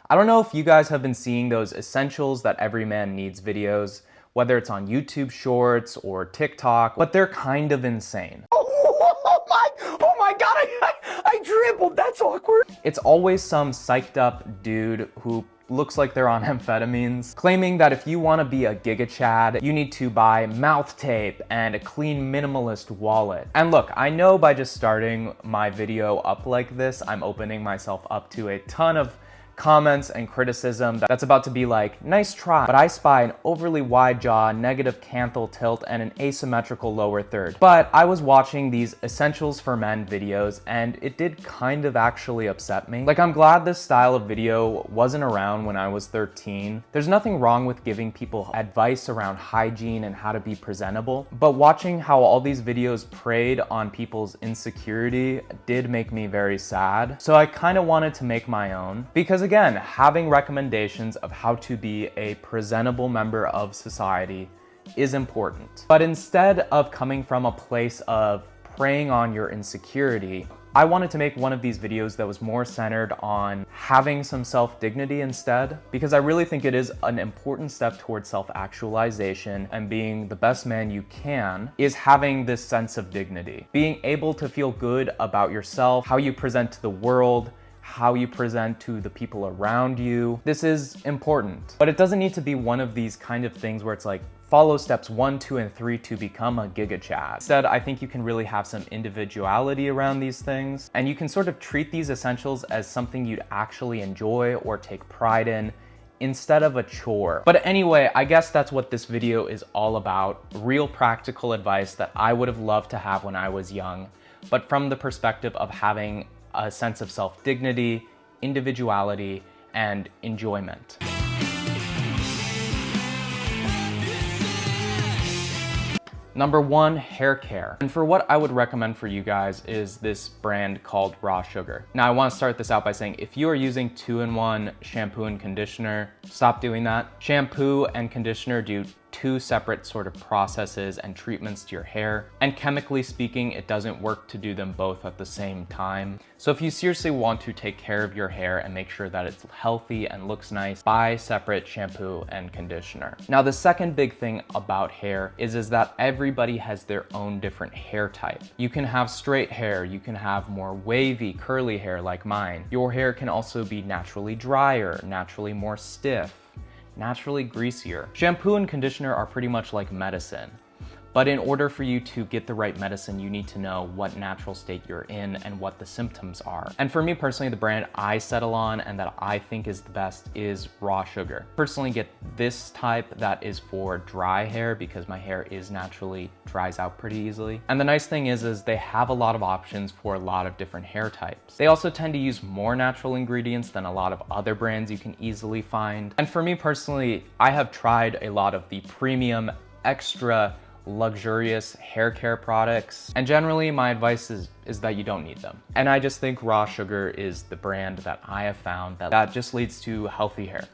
I don't know if you guys have been seeing those essentials that every man needs videos, whether it's on YouTube Shorts or TikTok, but they're kind of insane. Oh my God, I dribbled, that's awkward. It's always some psyched up dude who looks like they're on amphetamines, claiming that if you want to be a Giga Chad, you need to buy mouth tape and a clean minimalist wallet. And look, I know by just starting my video up like this, I'm opening myself up to a ton of comments and criticism that's about to be like, nice try, but I spy an overly wide jaw, negative canthal tilt, and an asymmetrical lower third. But I was watching these essentials for men videos and it did kind of actually upset me. Like, I'm glad this style of video wasn't around when I was 13. There's nothing wrong with giving people advice around hygiene and how to be presentable, but watching how all these videos preyed on people's insecurity did make me very sad. So I kind of wanted to make my own, because again, having recommendations of how to be a presentable member of society is important. But instead of coming from a place of preying on your insecurity, I wanted to make one of these videos that was more centered on having some self-dignity instead, because I really think it is an important step towards self-actualization, and being the best man you can is having this sense of dignity. Being able to feel good about yourself, how you present to the world, how you present to the people around you. This is important, but it doesn't need to be one of these kind of things where it's like, follow steps 1, 2, and 3 to become a Giga Chad. Instead, I think you can really have some individuality around these things, and you can sort of treat these essentials as something you'd actually enjoy or take pride in, instead of a chore. But anyway, I guess that's what this video is all about. Real practical advice that I would have loved to have when I was young, but from the perspective of having a sense of self-dignity, individuality, and enjoyment. Number 1, hair care. And for what I would recommend for you guys is this brand called Raw Sugar. Now I want to start this out by saying, if you are using 2-in-1 shampoo and conditioner, stop doing that. Shampoo and conditioner do 2 separate sort of processes and treatments to your hair, and chemically speaking, it doesn't work to do them both at the same time. So if you seriously want to take care of your hair and make sure that it's healthy and looks nice, buy separate shampoo and conditioner. Now the second big thing about hair is that everybody has their own different hair type. You can have straight hair, you can have more wavy, curly hair like mine. Your hair can also be naturally drier, naturally more stiff, naturally greasier. Shampoo and conditioner are pretty much like medicine. But in order for you to get the right medicine, you need to know what natural state you're in and what the symptoms are. And for me personally, the brand I settle on and that I think is the best is Raw Sugar. Personally get this type that is for dry hair, because my hair is naturally dries out pretty easily. And the nice thing is they have a lot of options for a lot of different hair types. They also tend to use more natural ingredients than a lot of other brands you can easily find. And for me personally, I have tried a lot of the premium, extra luxurious hair care products, and generally my advice is that you don't need them. And I just think Raw Sugar is the brand that I have found that just leads to healthy hair.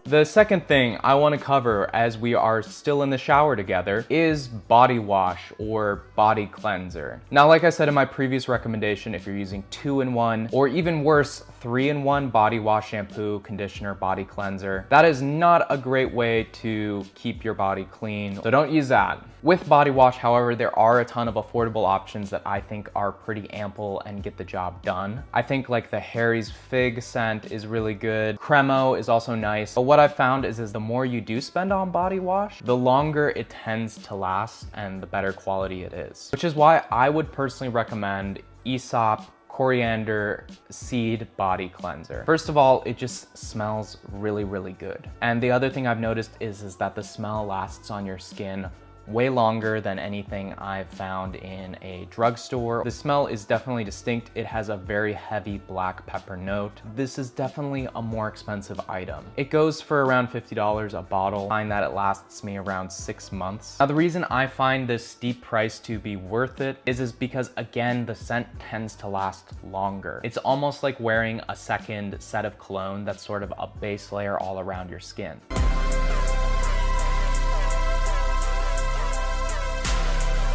The second thing I want to cover, as we are still in the shower together, is body wash or body cleanser. Now, like I said in my previous recommendation, if you're using 2-in-1 or even worse, 3-in-1 body wash, shampoo, conditioner, body cleanser, that is not a great way to keep your body clean, so don't use that. With body wash, however, there are a ton of affordable options that I think are pretty ample and get the job done. I think like the Harry's Fig scent is really good. Cremo is also nice. But what I've found is the more you do spend on body wash, the longer it tends to last and the better quality it is. Which is why I would personally recommend Aesop coriander seed body cleanser. First of all, it just smells really, really good. And the other thing I've noticed is that the smell lasts on your skin way longer than anything I've found in a drugstore. The smell is definitely distinct. It has a very heavy black pepper note. This is definitely a more expensive item. It goes for around $50 a bottle. I find that it lasts me around 6 months. Now, the reason I find this steep price to be worth it is because, again, the scent tends to last longer. It's almost like wearing a second set of cologne that's sort of a base layer all around your skin.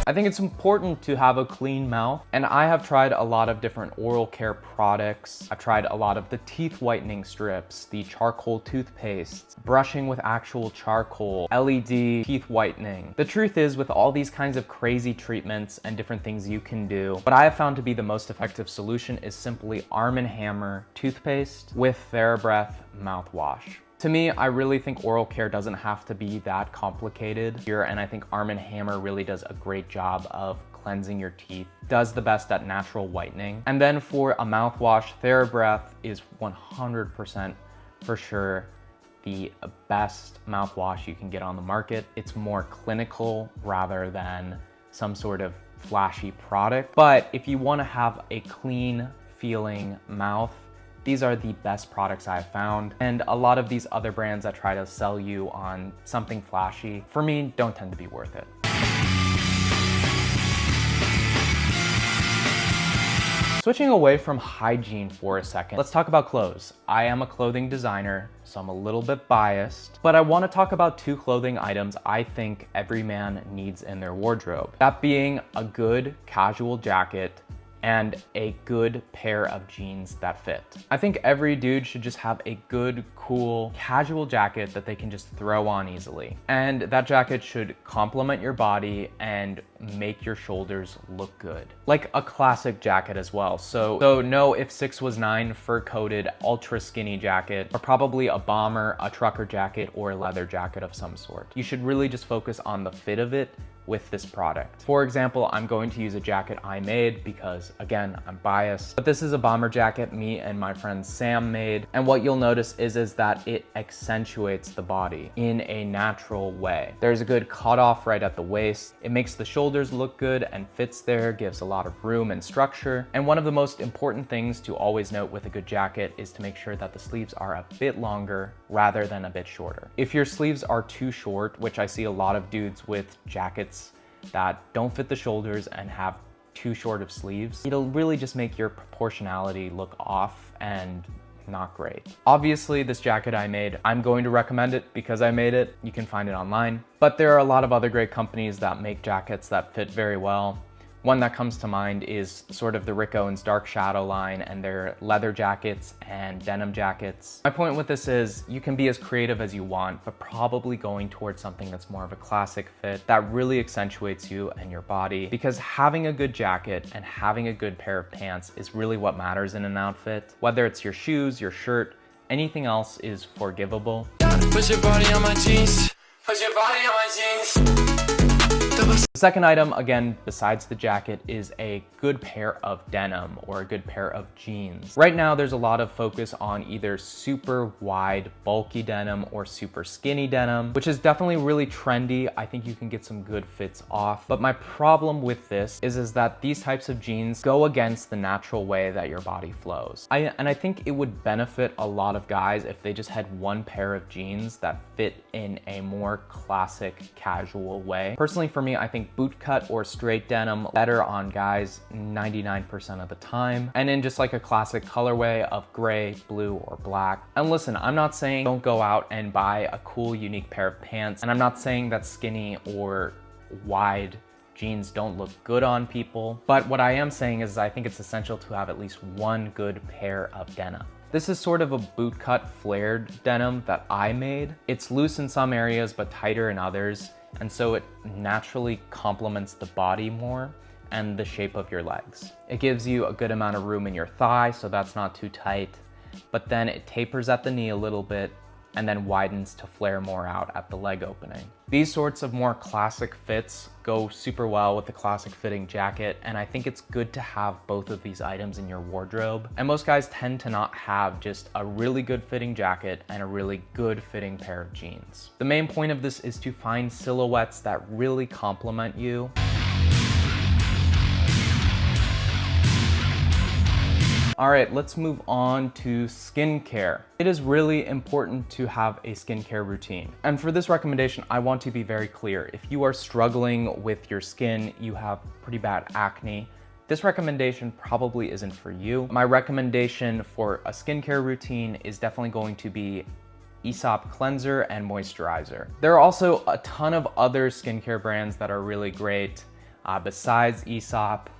I think it's important to have a clean mouth, and I have tried a lot of different oral care products. I've tried a lot of the teeth whitening strips, the charcoal toothpaste, brushing with actual charcoal, LED teeth whitening. The truth is, with all these kinds of crazy treatments and different things you can do, what I have found to be the most effective solution is simply Arm & Hammer toothpaste with TheraBreath mouthwash. To me, I really think oral care doesn't have to be that complicated here, and I think Arm & Hammer really does a great job of cleansing your teeth, does the best at natural whitening. And then for a mouthwash, TheraBreath is 100% for sure the best mouthwash you can get on the market. It's more clinical rather than some sort of flashy product. But if you want to have a clean feeling mouth, these are the best products I've found. And a lot of these other brands that try to sell you on something flashy, for me, don't tend to be worth it. Switching away from hygiene for a second, let's talk about clothes. I am a clothing designer, so I'm a little bit biased, but I want to talk about 2 clothing items I think every man needs in their wardrobe. That being a good casual jacket and a good pair of jeans that fit. I think every dude should just have a good, cool, casual jacket that they can just throw on easily. And that jacket should complement your body and make your shoulders look good. Like a classic jacket as well. So no if 6 was 9 fur-coated, ultra skinny jacket, or probably a bomber, a trucker jacket, or a leather jacket of some sort. You should really just focus on the fit of it with this product. For example, I'm going to use a jacket I made because, again, I'm biased, but this is a bomber jacket me and my friend Sam made. And what you'll notice is that it accentuates the body in a natural way. There's a good cutoff right at the waist. It makes the shoulders look good and fits there, gives a lot of room and structure. And one of the most important things to always note with a good jacket is to make sure that the sleeves are a bit longer rather than a bit shorter. If your sleeves are too short, which I see a lot of dudes with jackets that don't fit the shoulders and have too short of sleeves, it'll really just make your proportionality look off and not great. Obviously, this jacket I made, I'm going to recommend it because I made it. You can find it online, but there are a lot of other great companies that make jackets that fit very well. One that comes to mind is sort of the Rick Owens Dark Shadow line and their leather jackets and denim jackets. My point with this is you can be as creative as you want, but probably going towards something that's more of a classic fit that really accentuates you and your body, because having a good jacket and having a good pair of pants is really what matters in an outfit. Whether it's your shoes, your shirt, anything else is forgivable. Put your body on my jeans. Put your body on my jeans. The second item, again, besides the jacket, is a good pair of denim or a good pair of jeans. Right now, there's a lot of focus on either super wide, bulky denim or super skinny denim, which is definitely really trendy. I think you can get some good fits off. But my problem with this is that these types of jeans go against the natural way that your body flows. And I think it would benefit a lot of guys if they just had one pair of jeans that fit in a more classic, casual way. Personally, for me, I think bootcut or straight denim better on guys 99% of the time, and in just like a classic colorway of gray, blue, or black. And listen, I'm not saying don't go out and buy a cool, unique pair of pants, and I'm not saying that skinny or wide jeans don't look good on people, but what I am saying is I think it's essential to have at least one good pair of denim. This is sort of a bootcut flared denim that I made. It's loose in some areas, but tighter in others. And so it naturally complements the body more and the shape of your legs. It gives you a good amount of room in your thigh, so that's not too tight, but then it tapers at the knee a little bit and then widens to flare more out at the leg opening. These sorts of more classic fits go super well with the classic fitting jacket, and I think it's good to have both of these items in your wardrobe. And most guys tend to not have just a really good fitting jacket and a really good fitting pair of jeans. The main point of this is to find silhouettes that really complement you. All right, let's move on to skincare. It is really important to have a skincare routine. And for this recommendation, I want to be very clear. If you are struggling with your skin, you have pretty bad acne, this recommendation probably isn't for you. My recommendation for a skincare routine is definitely going to be Aesop cleanser and moisturizer. There are also a ton of other skincare brands that are really great. besides Aesop,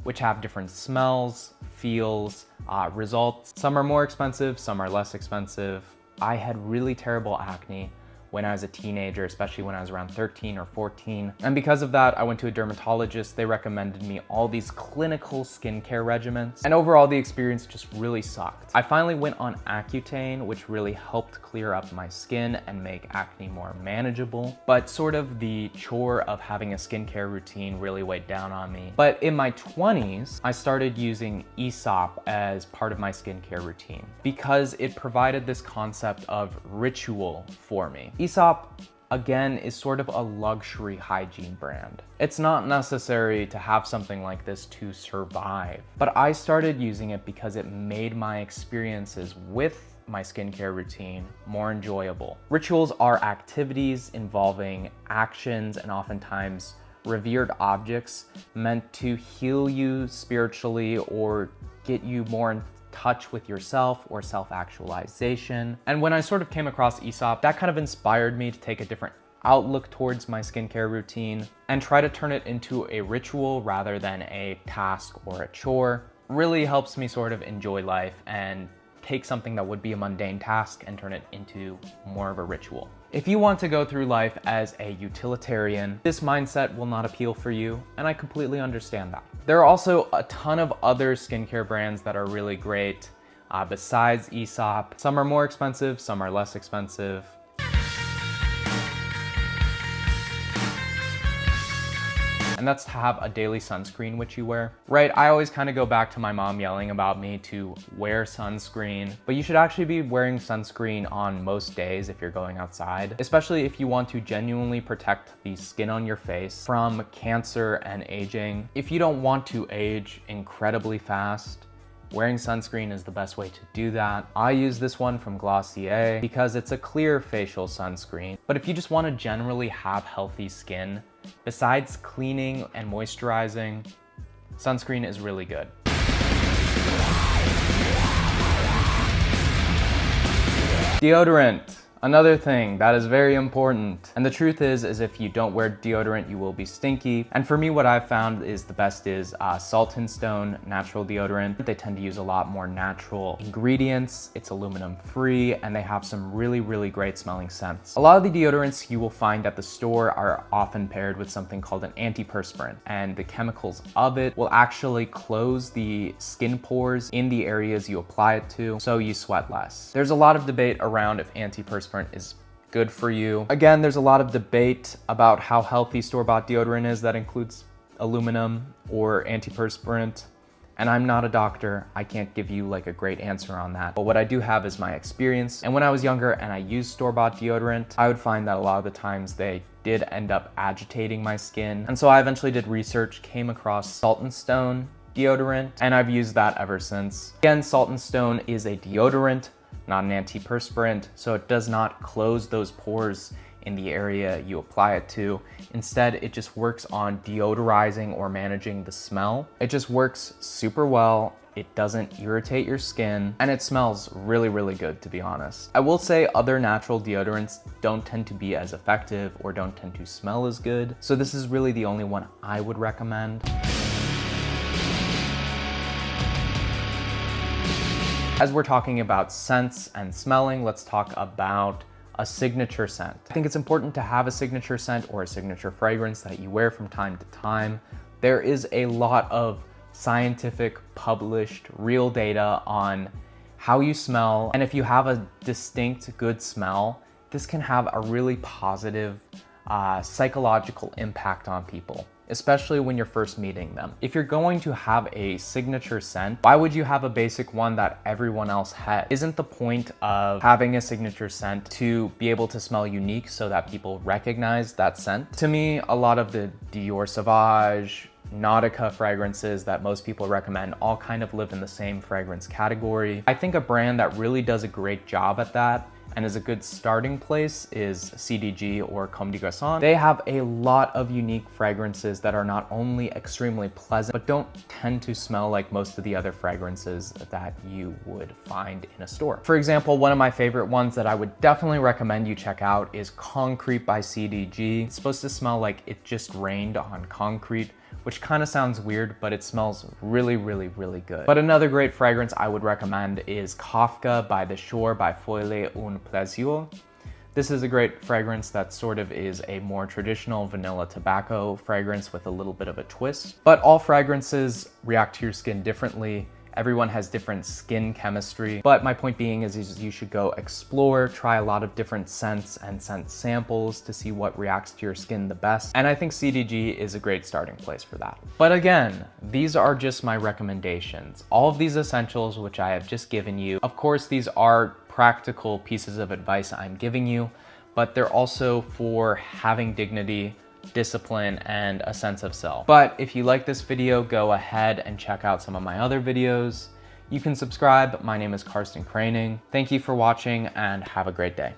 which have different smells, feels, results. Some are more expensive, some are less expensive. I had really terrible acne when I was a teenager, especially when I was around 13 or 14. And because of that, I went to a dermatologist. They recommended me all these clinical skincare regimens. And overall, the experience just really sucked. I finally went on Accutane, which really helped clear up my skin and make acne more manageable. But sort of the chore of having a skincare routine really weighed down on me. But in my 20s, I started using Aesop as part of my skincare routine because it provided this concept of ritual for me. Aesop, again, is sort of a luxury hygiene brand. It's not necessary to have something like this to survive, but I started using it because it made my experiences with my skincare routine more enjoyable. Rituals are activities involving actions and oftentimes revered objects meant to heal you spiritually or get you more in touch with yourself or self-actualization. And when I sort of came across Aesop, that kind of inspired me to take a different outlook towards my skincare routine and try to turn it into a ritual rather than a task or a chore. Really helps me sort of enjoy life and take something that would be a mundane task and turn it into more of a ritual. If you want to go through life as a utilitarian, this mindset will not appeal for you, and I completely understand that. There are also a ton of other skincare brands that are really great besides Aesop. Some are more expensive, some are less expensive. And that's to have a daily sunscreen which you wear. Right, I always kind of go back to my mom yelling about me to wear sunscreen, but you should actually be wearing sunscreen on most days if you're going outside, especially if you want to genuinely protect the skin on your face from cancer and aging. If you don't want to age incredibly fast, wearing sunscreen is the best way to do that. I use this one from Glossier because it's a clear facial sunscreen. But if you just want to generally have healthy skin, besides cleaning and moisturizing, sunscreen is really good. Deodorant. Another thing that is very important. And the truth is if you don't wear deodorant, you will be stinky. And for me, what I've found is the best is Salt and Stone natural deodorant. They tend to use a lot more natural ingredients. It's aluminum free, and they have some really, really great smelling scents. A lot of the deodorants you will find at the store are often paired with something called an antiperspirant, and the chemicals of it will actually close the skin pores in the areas you apply it to, so you sweat less. There's a lot of debate around if antiperspirant is good for you. Again, there's a lot of debate about how healthy store-bought deodorant is that includes aluminum or antiperspirant. And I'm not a doctor. I can't give you like a great answer on that. But what I do have is my experience. And when I was younger and I used store-bought deodorant, I would find that a lot of the times they did end up agitating my skin. And so I eventually did research, came across Salt and Stone deodorant, and I've used that ever since. Again, Salt and Stone is a deodorant, not an antiperspirant, so it does not close those pores in the area you apply it to. Instead, it just works on deodorizing or managing the smell. It just works super well. It doesn't irritate your skin, and it smells really, really good, to be honest. I will say other natural deodorants don't tend to be as effective or don't tend to smell as good, so this is really the only one I would recommend. As we're talking about scents and smelling, let's talk about a signature scent. I think it's important to have a signature scent or a signature fragrance that you wear from time to time. There is a lot of scientific, published, real data on how you smell. And if you have a distinct, good smell, this can have a really positive psychological impact on people, especially when you're first meeting them. If you're going to have a signature scent, why would you have a basic one that everyone else has? Isn't the point of having a signature scent to be able to smell unique so that people recognize that scent? To me, a lot of the Dior Sauvage, Nautica fragrances that most people recommend all kind of live in the same fragrance category. I think a brand that really does a great job at that and is a good starting place is CDG or Comme des Garçons. They have a lot of unique fragrances that are not only extremely pleasant, but don't tend to smell like most of the other fragrances that you would find in a store. For example, one of my favorite ones that I would definitely recommend you check out is Concrete by CDG. It's supposed to smell like it just rained on concrete, which kind of sounds weird, but it smells really, really, really good. But another great fragrance I would recommend is Kafka by the Shore by Foile un Plaisir. This is a great fragrance that sort of is a more traditional vanilla tobacco fragrance with a little bit of a twist. But all fragrances react to your skin differently. Everyone has different skin chemistry, but my point being is you should go explore, try a lot of different scents and scent samples to see what reacts to your skin the best. And I think CDG is a great starting place for that. But again, these are just my recommendations. All of these essentials which I have just given you, of course, these are practical pieces of advice I'm giving you, but they're also for having dignity, discipline, and a sense of self. But if you like this video, go ahead and check out some of my other videos. You can subscribe. My name is Karsten Kraning. Thank you for watching and have a great day.